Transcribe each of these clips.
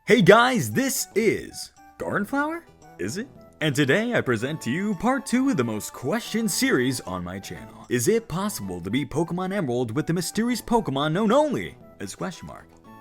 Hey guys, this is Gardenflower? Is it? And today I present to you part 2 of the most questioned series on my channel. Is it possible to beat Pokemon Emerald with the mysterious Pokemon known only as ?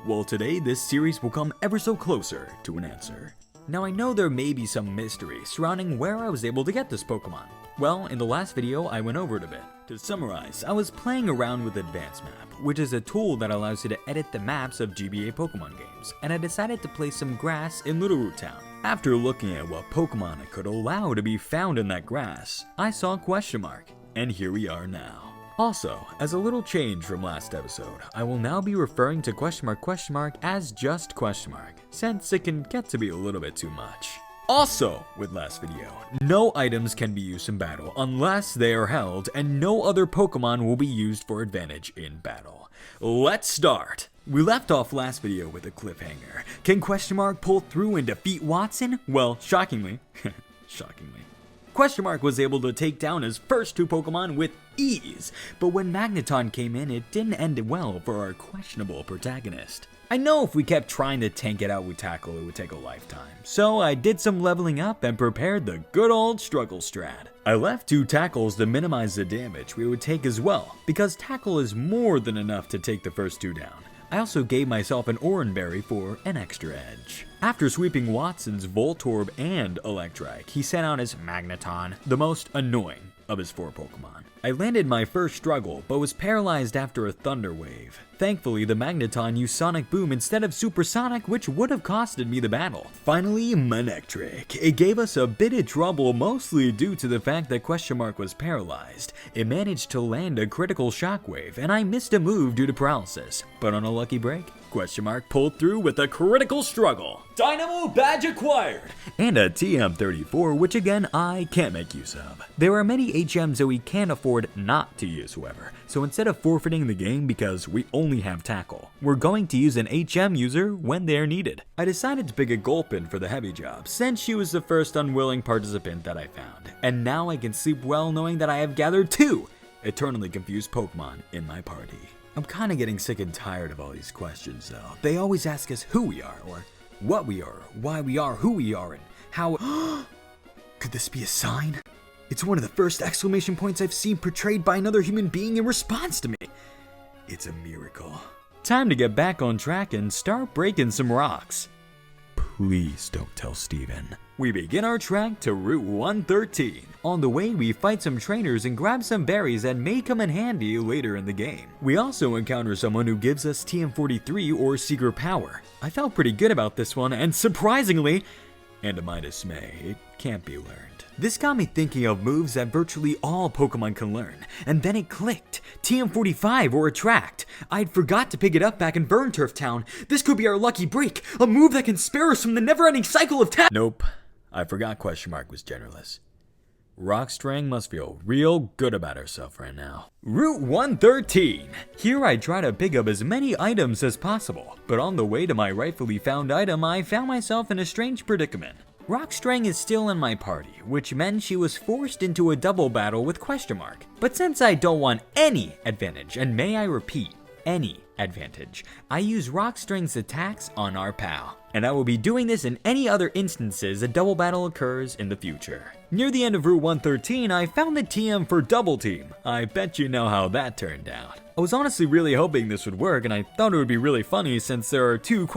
Well, today this series will come ever so closer to an answer. Now I know there may be some mystery surrounding where I was able to get this Pokemon. Well, in the last video I went over it a bit. To summarize, I was playing around with Advanced Map, which is a tool that allows you to edit the maps of GBA Pokemon games, and I decided to place some grass in Little Root Town. After looking at what Pokemon I could allow to be found in that grass, I saw ? And here we are now. Also, as a little change from last episode, I will now be referring to ? as just ? since it can get to be a little bit too much. Also, with last video, no items can be used in battle unless they are held, and no other Pokemon will be used for advantage in battle. Let's start! We left off last video with a cliffhanger. Can ? pull through and defeat Watson? Well, shockingly, was able to take down his first 2 Pokemon with ease, but when Magneton came in, it didn't end well for our questionable protagonist. I know if we kept trying to tank it out with Tackle, it would take a lifetime, so I did some leveling up and prepared the good old struggle strat. I left 2 Tackles to minimize the damage we would take as well, because Tackle is more than enough to take the first 2 down. I also gave myself an Oranberry for an extra edge. After sweeping Watson's Voltorb and Electrike, he sent out his Magneton, the most annoying of his 4 Pokemon. I landed my first struggle, but was paralyzed after a Thunder Wave. Thankfully, the Magneton used Sonic Boom instead of Supersonic, which would have costed me the battle. Finally, Monectric. It gave us a bit of trouble, mostly due to the fact that ? was paralyzed. It managed to land a critical Shockwave, and I missed a move due to paralysis. But on a lucky break, ? pulled through with a critical struggle. Dynamo badge acquired! And a TM34, which again, I can't make use of. There are many HMs that we can't afford not to use, however. So instead of forfeiting the game because we only have Tackle, we're going to use an HM user when they're needed. I decided to pick a Gulpin for the heavy job, since she was the first unwilling participant that I found. And now I can sleep well knowing that I have gathered 2 eternally confused Pokemon in my party. I'm kinda getting sick and tired of all these questions though. They always ask us who we are, or what we are, why we are who we are, and how. Could this be a sign? It's one of the first exclamation points I've seen portrayed by another human being in response to me. It's a miracle. Time to get back on track and start breaking some rocks. Please don't tell Steven. We begin our trek to Route 113. On the way, we fight some trainers and grab some berries that may come in handy later in the game. We also encounter someone who gives us TM43 or Secret Power. I felt pretty good about this one, and surprisingly, and to my dismay, it can't be learned. This got me thinking of moves that virtually all Pokemon can learn, and then it clicked. TM45 or Attract. I'd forgot to pick it up back in Burnturf Town. This could be our lucky break, a move that can spare us from the never-ending cycle of Nope, I forgot ? was genderless. Rockstring must feel real good about herself right now. Route 113. Here I try to pick up as many items as possible, but on the way to my rightfully found item, I found myself in a strange predicament. Rockstring is still in my party, which meant she was forced into a double battle with ? But since I don't want any advantage, and may I repeat, any advantage, I use Rockstring's attacks on our pal. And I will be doing this in any other instances a double battle occurs in the future. Near the end of Route 113, I found the TM for Double Team. I bet you know how that turned out. I was honestly really hoping this would work, and I thought it would be really funny since there are 2 ?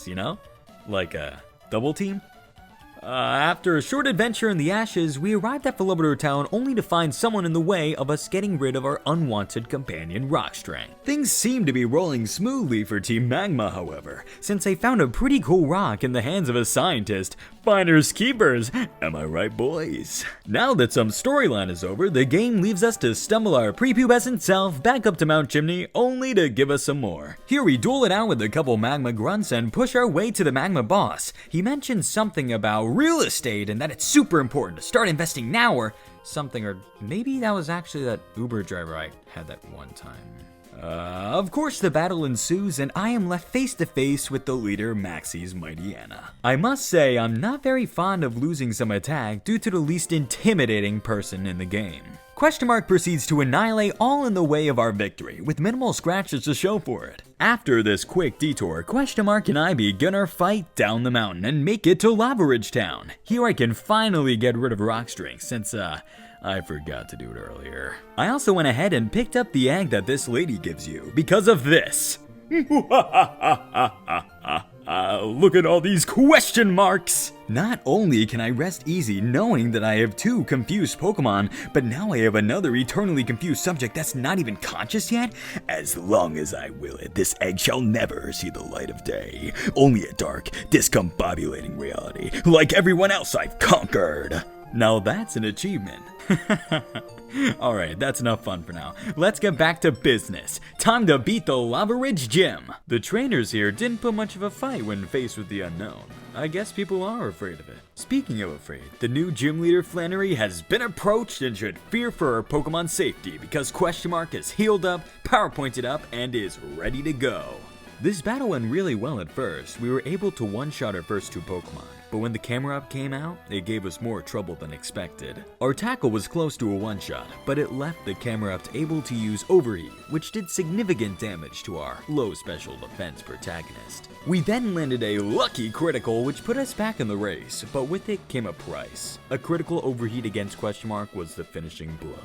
You know? Like a double team? After a short adventure in the Ashes, we arrived at Philibiter Town only to find someone in the way of us getting rid of our unwanted companion Rockstring. Things seem to be rolling smoothly for Team Magma, however, since I found a pretty cool rock in the hands of a scientist. Finders keepers, am I right, boys? Now that some storyline is over, the game leaves us to stumble our prepubescent self back up to Mount Chimney, only to give us some more. Here we duel it out with a couple Magma grunts and push our way to the Magma boss. He mentioned something about real estate and that it's super important to start investing now or something, or maybe that was actually that Uber driver I had that one time. Of course the battle ensues and I am left face to face with the leader Maxie's Mighty Anna. I must say I'm not very fond of losing some attack due to the least intimidating person in the game. Question Mark proceeds to annihilate all in the way of our victory, with minimal scratches to show for it. After this quick detour, Question Mark and I begin our fight down the mountain and make it to Lava Ridge Town. Here I can finally get rid of rock strings, since I forgot to do it earlier. I also went ahead and picked up the egg that this lady gives you, because of this. Look at all these question marks! Not only can I rest easy knowing that I have 2 confused Pokemon, but now I have another eternally confused subject that's not even conscious yet. As long as I will it, this egg shall never see the light of day. Only a dark, discombobulating reality, like everyone else I've conquered. Now that's an achievement. Alright, that's enough fun for now. Let's get back to business. Time to beat the Lava Ridge Gym. The trainers here didn't put much of a fight when faced with the unknown. I guess people are afraid of it. Speaking of afraid, the new gym leader Flannery has been approached and should fear for her Pokemon's safety because Question Mark is healed up, power pointed up, and is ready to go. This battle went really well at first. We were able to one-shot our first 2 Pokemon, but when the camera up came out, it gave us more trouble than expected. Our tackle was close to a one-shot, but it left the camera up able to use Overheat, which did significant damage to our low special defense protagonist. We then landed a lucky critical, which put us back in the race, but with it came a price. A critical Overheat against Question Mark was the finishing blow.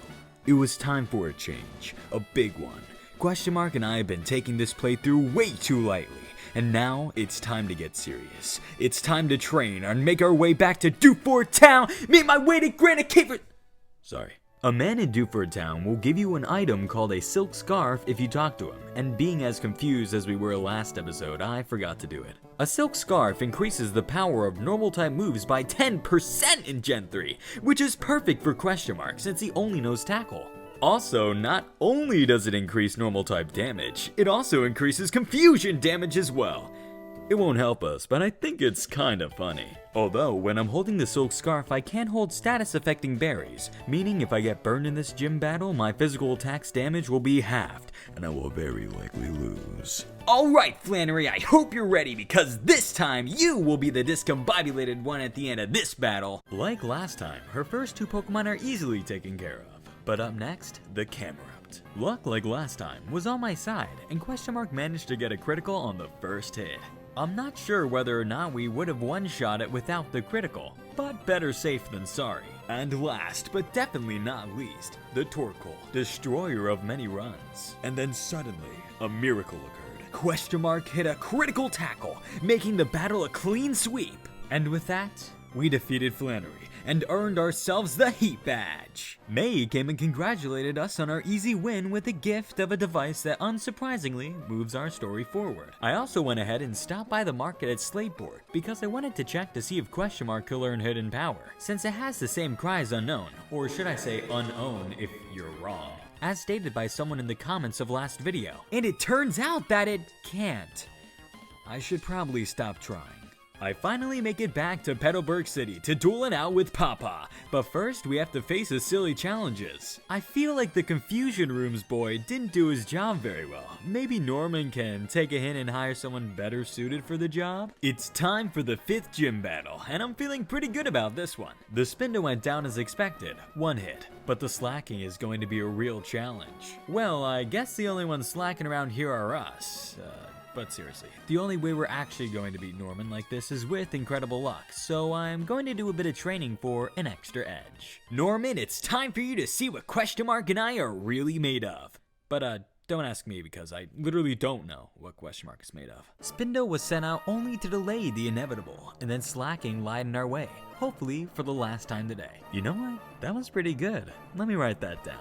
It was time for a change, a big one. Question Mark and I have been taking this playthrough way too lightly, and now it's time to get serious. It's time to train and make our way back to Dewford Town, make my way to Granite Cave. Sorry. A man in Dewford Town will give you an item called a silk scarf if you talk to him, and being as confused as we were last episode, I forgot to do it. A silk scarf increases the power of normal type moves by 10% in Gen 3, which is perfect for Question Mark since he only knows tackle. Also, not only does it increase normal type damage, it also increases confusion damage as well. It won't help us, but I think it's kinda funny. Although, when I'm holding the silk scarf, I can't hold status affecting berries, meaning if I get burned in this gym battle, my physical attack's damage will be halved, and I will very likely lose. Alright Flannery, I hope you're ready, because this time you will be the discombobulated one at the end of this battle. Like last time, her first 2 Pokemon are easily taken care of. But up next, the Camerupt. Luck, like last time, was on my side, and Question Mark managed to get a critical on the first hit. I'm not sure whether or not we would have one-shot it without the critical, but better safe than sorry. And last, but definitely not least, the Torkoal, destroyer of many runs. And then suddenly, a miracle occurred. Question Mark hit a critical tackle, making the battle a clean sweep. And with that, we defeated Flannery and earned ourselves the Heat Badge. May came and congratulated us on our easy win with a gift of a device that unsurprisingly moves our story forward. I also went ahead and stopped by the market at Slateboard because I wanted to check to see if Question Mark could learn Hidden Power, since it has the same cry as Unknown, or should I say Unown if you're wrong, as stated by someone in the comments of last video. And it turns out that it can't. I should probably stop trying. I finally make it back to Petalburg City to duel it out with Papa, but first we have to face his silly challenges. I feel like the Confusion Rooms boy didn't do his job very well. Maybe Norman can take a hint and hire someone better suited for the job? It's time for the 5th gym battle, and I'm feeling pretty good about this one. The Spinda went down as expected, 1 hit, but the slacking is going to be a real challenge. Well, I guess the only ones slacking around here are us. But seriously, the only way we're actually going to beat Norman like this is with incredible luck, so I'm going to do a bit of training for an extra edge. Norman, it's time for you to see what Question Mark and I are really made of. But don't ask me because I literally don't know what Question Mark is made of. Spinda was sent out only to delay the inevitable, and then slacking lied in our way, hopefully for the last time today. You know what? That was pretty good. Let me write that down.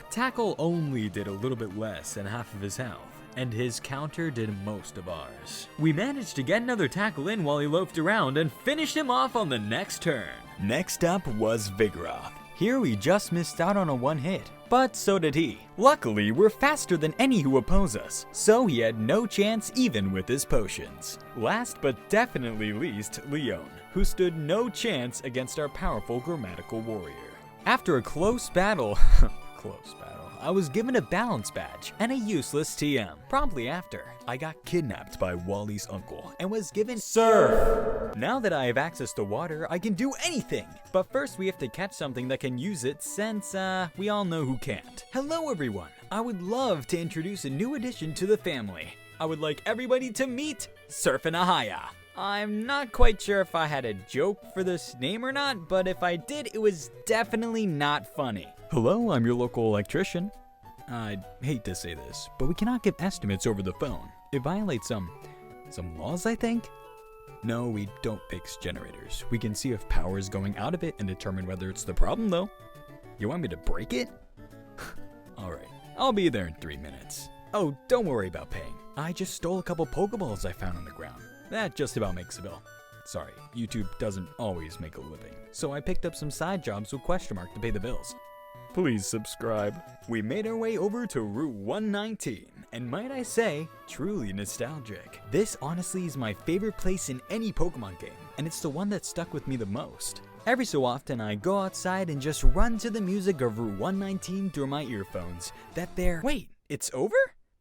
Tackle only did a little bit less than half of his health, and his counter did most of ours. We managed to get another tackle in while he loafed around and finished him off on the next turn. Next up was Vigoroth. Here we just missed out on a 1 hit, but so did he. Luckily, we're faster than any who oppose us, so he had no chance even with his potions. Last but definitely least, Leon, who stood no chance against our powerful grammatical warrior. After a close battle, I was given a balance badge and a useless TM. Promptly after, I got kidnapped by Wally's uncle and was given surf. Now that I have access to water, I can do anything. But first we have to catch something that can use it since, we all know who can't. Hello everyone. I would love to introduce a new addition to the family. I would like everybody to meet Surfin' Ahaya. I'm not quite sure if I had a joke for this name or not, but if I did, it was definitely not funny. Hello, I'm your local electrician. I hate to say this, but we cannot give estimates over the phone. It violates some laws, I think? No, we don't fix generators. We can see if power is going out of it and determine whether it's the problem, though. You want me to break it? Alright, I'll be there in 3 minutes. Oh, don't worry about paying. I just stole a couple Pokeballs I found on the ground. That just about makes a bill. Sorry, YouTube doesn't always make a living, so I picked up some side jobs with question mark to pay the bills. Please subscribe. We made our way over to Route 119, and might I say, truly nostalgic. This honestly is my favorite place in any Pokemon game, and it's the one that stuck with me the most. Every so often I go outside and just run to the music of Route 119 through my earphones. Wait, it's over?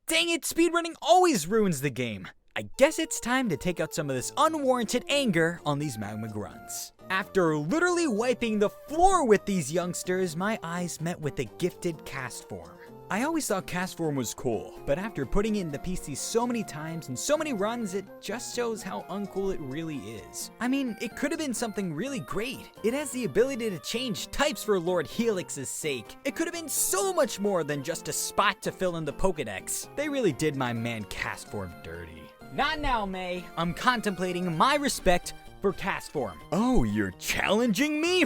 Dang it, speedrunning always ruins the game. I guess it's time to take out some of this unwarranted anger on these Magma Grunts. After literally wiping the floor with these youngsters, my eyes met with a gifted cast form. I always thought cast form was cool, but after putting it in the PC so many times and so many runs, it just shows how uncool it really is. I mean, it could have been something really great. It has the ability to change types for Lord Helix's sake. It could have been so much more than just a spot to fill in the Pokedex. They really did my man cast form dirty. Not now, May. I'm contemplating my respect for cast form. Oh, you're challenging me?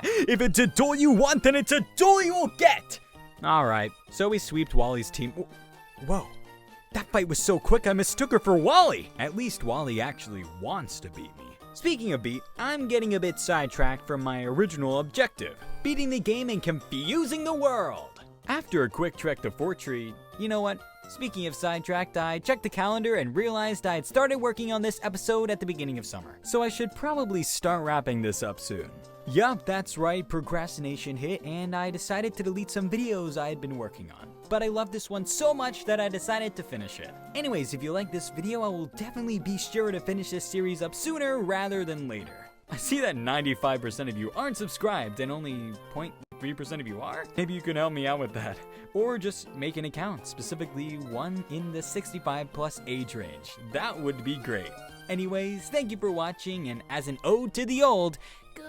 If it's a duel you want, then it's a duel you will get! Alright, so we sweeped Wally's team. Whoa, that fight was so quick I mistook her for Wally! At least Wally actually wants to beat me. Speaking of beat, I'm getting a bit sidetracked from my original objective, beating the game and confusing the world. After a quick trek to Fortree, you know what? Speaking of sidetracked, I checked the calendar and realized I had started working on this episode at the beginning of summer, so I should probably start wrapping this up soon. Yup, that's right, procrastination hit, and I decided to delete some videos I had been working on. But I love this one so much that I decided to finish it. Anyways, if you like this video, I will definitely be sure to finish this series up sooner rather than later. I see that 95% of you aren't subscribed and only 0.3% of you are? Maybe you can help me out with that. Or just make an account, specifically one in the 65+ age range. That would be great. Anyways, thank you for watching, and as an ode to the old, good